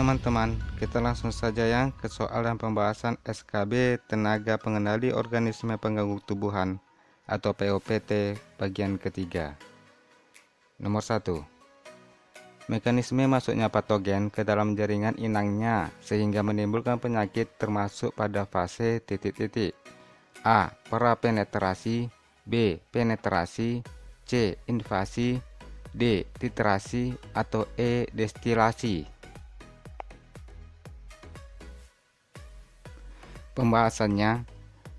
teman-teman, kita langsung saja ya ke soal dan pembahasan SKB Tenaga Pengendali Organisme Pengganggu Tumbuhan atau POPT bagian ketiga. Nomor 1. Mekanisme masuknya patogen ke dalam jaringan inangnya sehingga menimbulkan penyakit termasuk pada fase titik-titik. A. Prapenetrasi, B. Penetrasi, C. Invasi, D. Titrasi, atau E. Destilasi. Pembahasannya,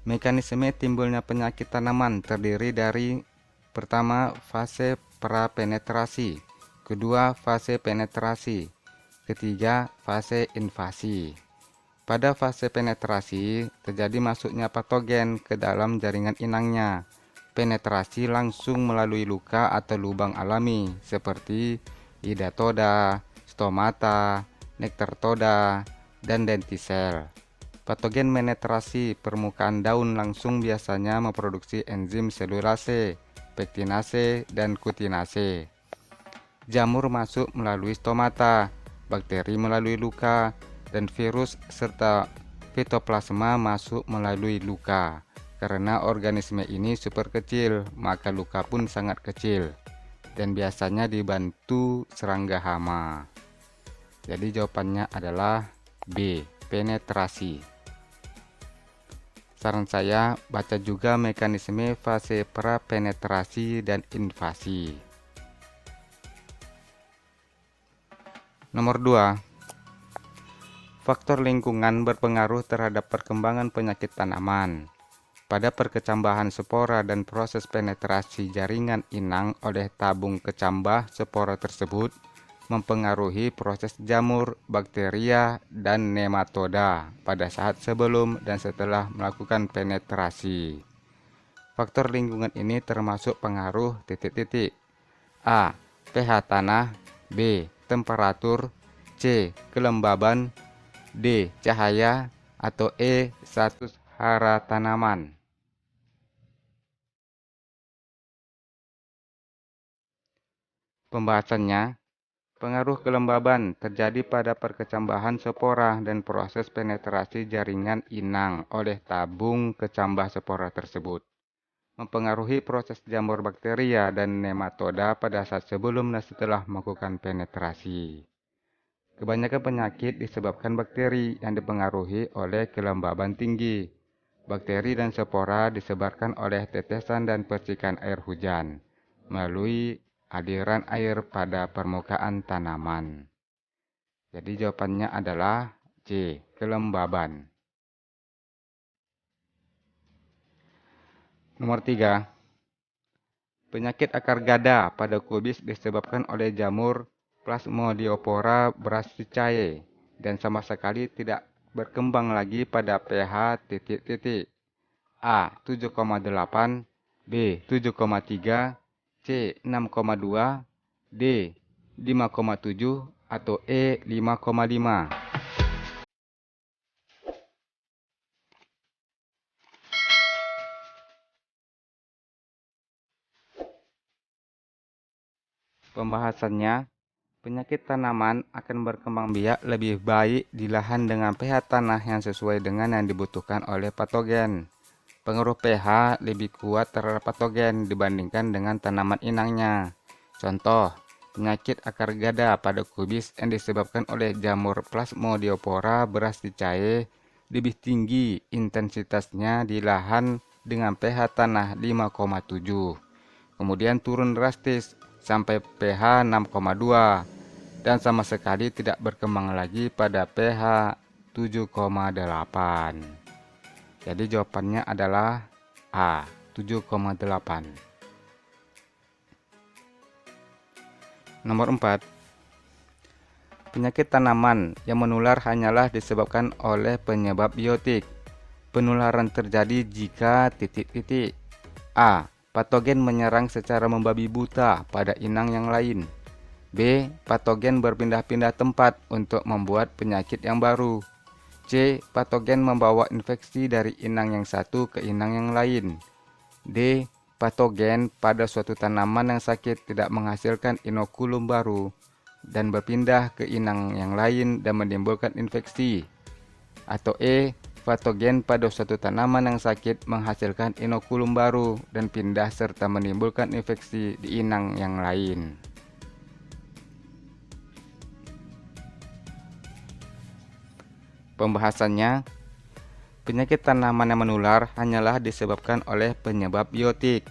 mekanisme timbulnya penyakit tanaman terdiri dari pertama, fase prapenetrasi, kedua, fase penetrasi, ketiga, fase invasi. Pada fase penetrasi, terjadi masuknya patogen ke dalam jaringan inangnya. Penetrasi langsung melalui luka atau lubang alami seperti hidatoda, stomata, nektartoda, dan dentisel. Patogen menetrasi permukaan daun langsung biasanya memproduksi enzim selulase, pektinase, dan kutinase. Jamur masuk melalui stomata, bakteri melalui luka, dan virus serta fitoplasma masuk melalui luka. Karena organisme ini super kecil, maka luka pun sangat kecil dan biasanya dibantu serangga hama. Jadi jawabannya adalah B, penetrasi. Saran saya, baca juga mekanisme fase prapenetrasi dan invasi. Nomor 2. Faktor lingkungan berpengaruh terhadap perkembangan penyakit tanaman. Pada perkecambahan spora dan proses penetrasi jaringan inang oleh tabung kecambah spora tersebut mempengaruhi proses jamur, bakteria, dan nematoda pada saat sebelum dan setelah melakukan penetrasi. Faktor lingkungan ini termasuk pengaruh titik-titik. A. pH tanah, B. temperatur, C. kelembaban, D. cahaya, atau E. status hara tanaman. Pembahasannya, pengaruh kelembaban terjadi pada perkecambahan spora dan proses penetrasi jaringan inang oleh tabung kecambah spora tersebut. Mempengaruhi proses jamur bakteria dan nematoda pada saat sebelum dan setelah melakukan penetrasi. Kebanyakan penyakit disebabkan bakteri yang dipengaruhi oleh kelembaban tinggi. Bakteri dan spora disebarkan oleh tetesan dan percikan air hujan melalui aliran air pada permukaan tanaman. Jadi jawabannya adalah C, kelembaban. Nomor 3. Penyakit akar gada pada kubis disebabkan oleh jamur Plasmodiopora brassicae dan sama sekali tidak berkembang lagi pada pH titik-titik. A. 7,8, B. 7,3, C. 6,2, D. 5,7, atau E. 5,5. Pembahasannya, penyakit tanaman akan berkembang biak lebih baik di lahan dengan pH tanah yang sesuai dengan yang dibutuhkan oleh patogen. Pengaruh pH lebih kuat terhadap patogen dibandingkan dengan tanaman inangnya. Contoh, penyakit akar gada pada kubis yang disebabkan oleh jamur Plasmodiopora brassicae lebih tinggi intensitasnya di lahan dengan pH tanah 5,7. Kemudian turun drastis sampai pH 6,2 dan sama sekali tidak berkembang lagi pada pH 7,8. Jadi jawabannya adalah A, 7,8. Nomor 4. Penyakit tanaman yang menular hanyalah disebabkan oleh penyebab biotik. Penularan terjadi jika titik-titik. A. Patogen menyerang secara membabi buta pada inang yang lain. B. Patogen berpindah-pindah tempat untuk membuat penyakit yang baru. C. Patogen membawa infeksi dari inang yang satu ke inang yang lain. D. Patogen pada suatu tanaman yang sakit tidak menghasilkan inokulum baru. dan berpindah ke inang yang lain dan menimbulkan infeksi. Atau E. Patogen pada suatu tanaman yang sakit menghasilkan inokulum baru dan pindah serta menimbulkan infeksi di inang yang lain. Pembahasannya, penyakit tanaman yang menular hanyalah disebabkan oleh penyebab biotik.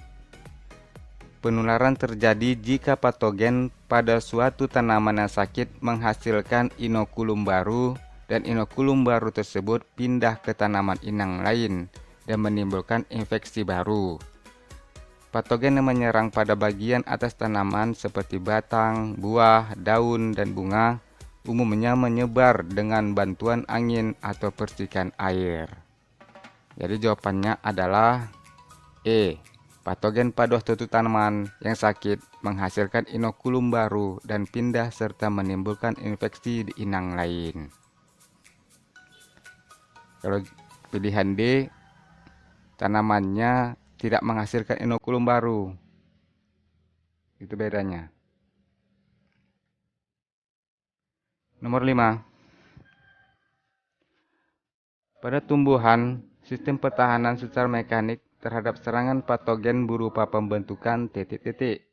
Penularan terjadi jika patogen pada suatu tanaman yang sakit menghasilkan inokulum baru dan inokulum baru tersebut pindah ke tanaman inang lain dan menimbulkan infeksi baru. Patogen yang menyerang pada bagian atas tanaman seperti batang, buah, daun, dan bunga umumnya menyebar dengan bantuan angin atau percikan air. Jadi jawabannya adalah E. Patogen pada suatu tanaman yang sakit menghasilkan inokulum baru dan pindah serta menimbulkan infeksi di inang lain. Kalau pilihan D, tanamannya tidak menghasilkan inokulum baru. Itu bedanya. Nomor 5. Pada tumbuhan, sistem pertahanan secara mekanik terhadap serangan patogen berupa pembentukan titik-titik.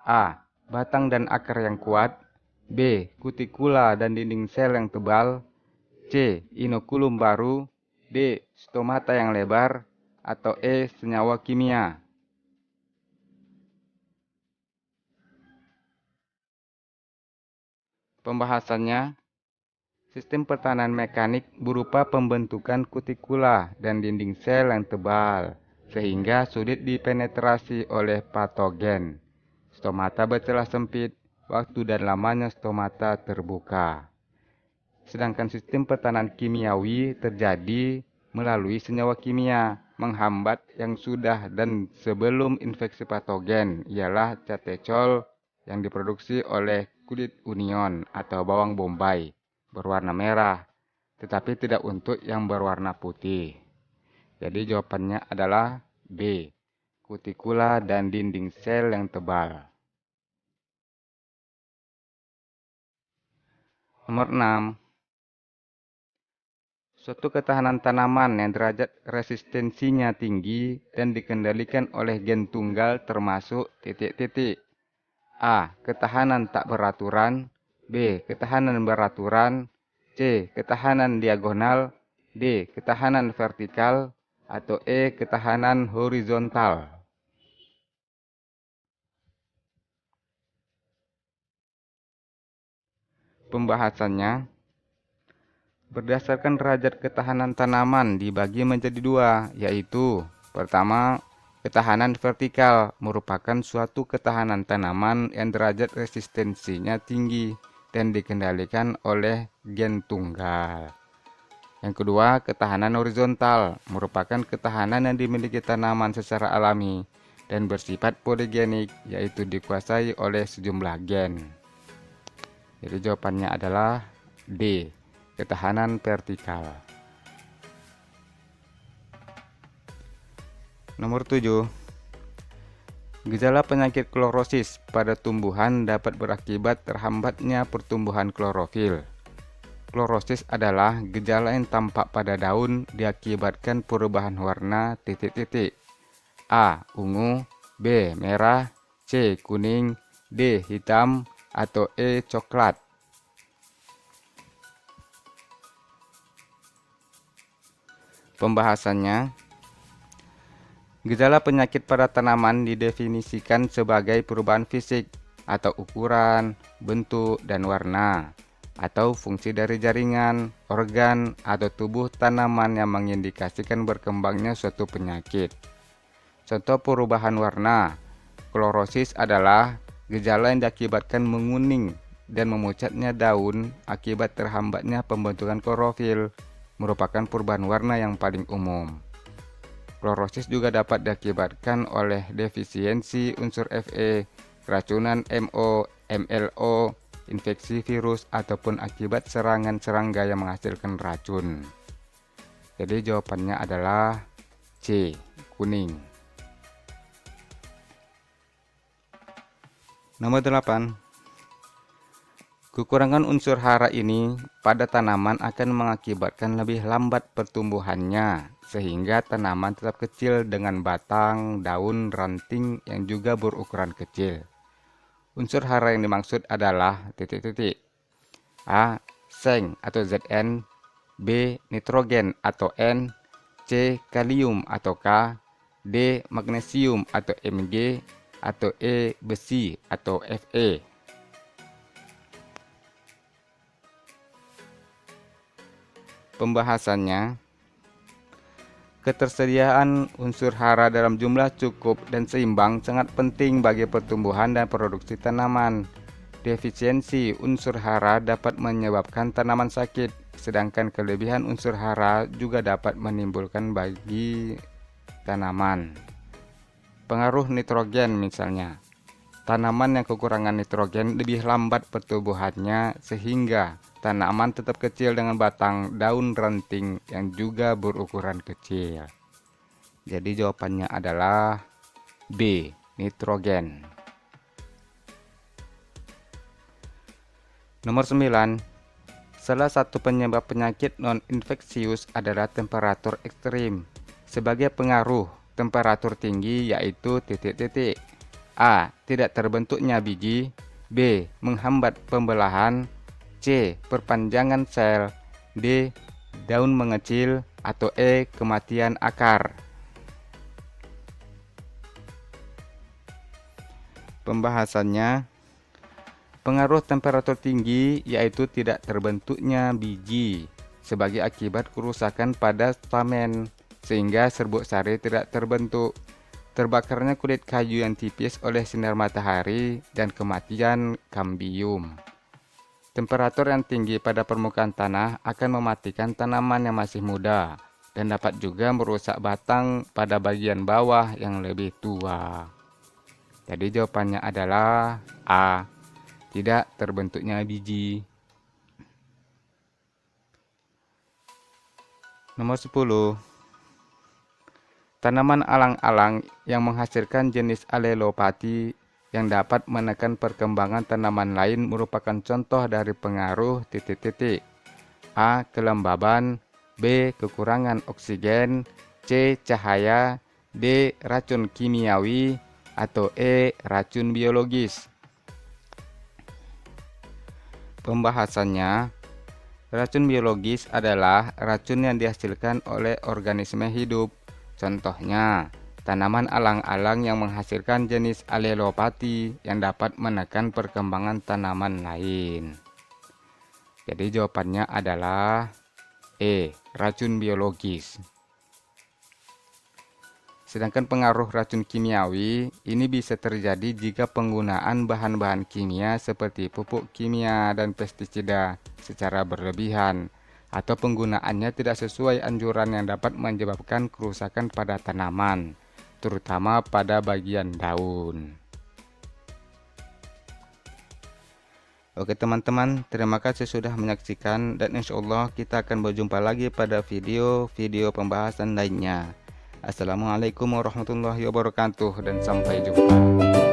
A. Batang dan akar yang kuat. B. Kutikula dan dinding sel yang tebal. C. Inokulum baru. D. Stomata yang lebar. Atau E. Senyawa kimia. Pembahasannya, sistem pertahanan mekanik berupa pembentukan kutikula dan dinding sel yang tebal, sehingga sulit dipenetrasi oleh patogen. Stomata bercelah sempit, waktu dan lamanya stomata terbuka. Sedangkan sistem pertahanan kimiawi terjadi melalui senyawa kimia menghambat yang sudah dan sebelum infeksi patogen, ialah catechol yang diproduksi oleh kulit union atau bawang bombay berwarna merah, tetapi tidak untuk yang berwarna putih. Jadi jawabannya adalah B. Kutikula dan dinding sel yang tebal. Nomor 6. Suatu ketahanan tanaman yang derajat resistensinya tinggi dan dikendalikan oleh gen tunggal termasuk titik-titik. A. Ketahanan tak beraturan. B. Ketahanan beraturan. C. Ketahanan diagonal. D. Ketahanan vertikal. Atau E. Ketahanan horizontal. Pembahasannya, berdasarkan derajat ketahanan tanaman dibagi menjadi dua, yaitu pertama, ketahanan vertikal merupakan suatu ketahanan tanaman yang derajat resistensinya tinggi dan dikendalikan oleh gen tunggal. Yang kedua, ketahanan horizontal merupakan ketahanan yang dimiliki tanaman secara alami dan bersifat poligenik, yaitu dikuasai oleh sejumlah gen. Jadi jawabannya adalah D. Ketahanan vertikal. Nomor 7. Gejala penyakit klorosis pada tumbuhan dapat berakibat terhambatnya pertumbuhan klorofil. Klorosis adalah gejala yang tampak pada daun diakibatkan perubahan warna titik-titik. A. Ungu. B. Merah. C. Kuning. D. Hitam. Atau E. Coklat. Pembahasannya, gejala penyakit pada tanaman didefinisikan sebagai perubahan fisik atau ukuran, bentuk, dan warna, atau fungsi dari jaringan, organ, atau tubuh tanaman yang mengindikasikan berkembangnya suatu penyakit. Contoh perubahan warna, klorosis adalah gejala yang diakibatkan menguning dan memucatnya daun akibat terhambatnya pembentukan klorofil, merupakan perubahan warna yang paling umum. Klorosis juga dapat diakibatkan oleh defisiensi unsur Fe, keracunan MO, MLO, infeksi virus, ataupun akibat serangan serangga yang menghasilkan racun. Jadi jawabannya adalah C. Kuning. Nomor 8. Kekurangan unsur hara ini pada tanaman akan mengakibatkan lebih lambat pertumbuhannya, sehingga tanaman tetap kecil dengan batang, daun, ranting yang juga berukuran kecil. Unsur hara yang dimaksud adalah titik-titik. A. Seng atau Zn, B. Nitrogen atau N, C. Kalium atau K, D. Magnesium atau Mg, atau E. Besi atau Fe. Pembahasannya, ketersediaan unsur hara dalam jumlah cukup dan seimbang sangat penting bagi pertumbuhan dan produksi tanaman. Defisiensi unsur hara dapat menyebabkan tanaman sakit, sedangkan kelebihan unsur hara juga dapat menimbulkan bagi tanaman. Pengaruh nitrogen misalnya, tanaman yang kekurangan nitrogen lebih lambat pertumbuhannya sehingga tanaman tetap kecil dengan batang, daun, ranting yang juga berukuran kecil. Jadi jawabannya adalah B. Nitrogen. Nomor 9. Salah satu penyebab penyakit non-infeksius adalah temperatur ekstrim. Sebagai pengaruh temperatur tinggi yaitu titik-titik. A. Tidak terbentuknya biji. B. Menghambat pembelahan. C. Perpanjangan sel. D. Daun mengecil. Atau E. Kematian akar. Pembahasannya, pengaruh temperatur tinggi yaitu tidak terbentuknya biji sebagai akibat kerusakan pada stamen sehingga serbuk sari tidak terbentuk, terbakarnya kulit kayu yang tipis oleh sinar matahari, dan kematian kambium. Temperatur yang tinggi pada permukaan tanah akan mematikan tanaman yang masih muda dan dapat juga merusak batang pada bagian bawah yang lebih tua. Jadi jawabannya adalah A. Tidak terbentuknya biji. Nomor 10. Tanaman alang-alang yang menghasilkan jenis alelopati yang dapat menekan perkembangan tanaman lain merupakan contoh dari pengaruh titik-titik. A. Kelembaban. B. Kekurangan oksigen. C. Cahaya. D. Racun kimiawi. Atau E. Racun biologis. Pembahasannya, racun biologis adalah racun yang dihasilkan oleh organisme hidup. Contohnya, tanaman alang-alang yang menghasilkan jenis alelopati yang dapat menekan perkembangan tanaman lain. Jadi jawabannya adalah E. Racun biologis. Sedangkan pengaruh racun kimiawi ini bisa terjadi jika penggunaan bahan-bahan kimia seperti pupuk kimia dan pestisida secara berlebihan, atau penggunaannya tidak sesuai anjuran yang dapat menyebabkan kerusakan pada tanaman, terutama pada bagian daun. Oke teman-teman, terima kasih sudah menyaksikan, dan insya Allah kita akan berjumpa lagi pada video-video pembahasan lainnya. Assalamualaikum warahmatullahi wabarakatuh, dan sampai jumpa.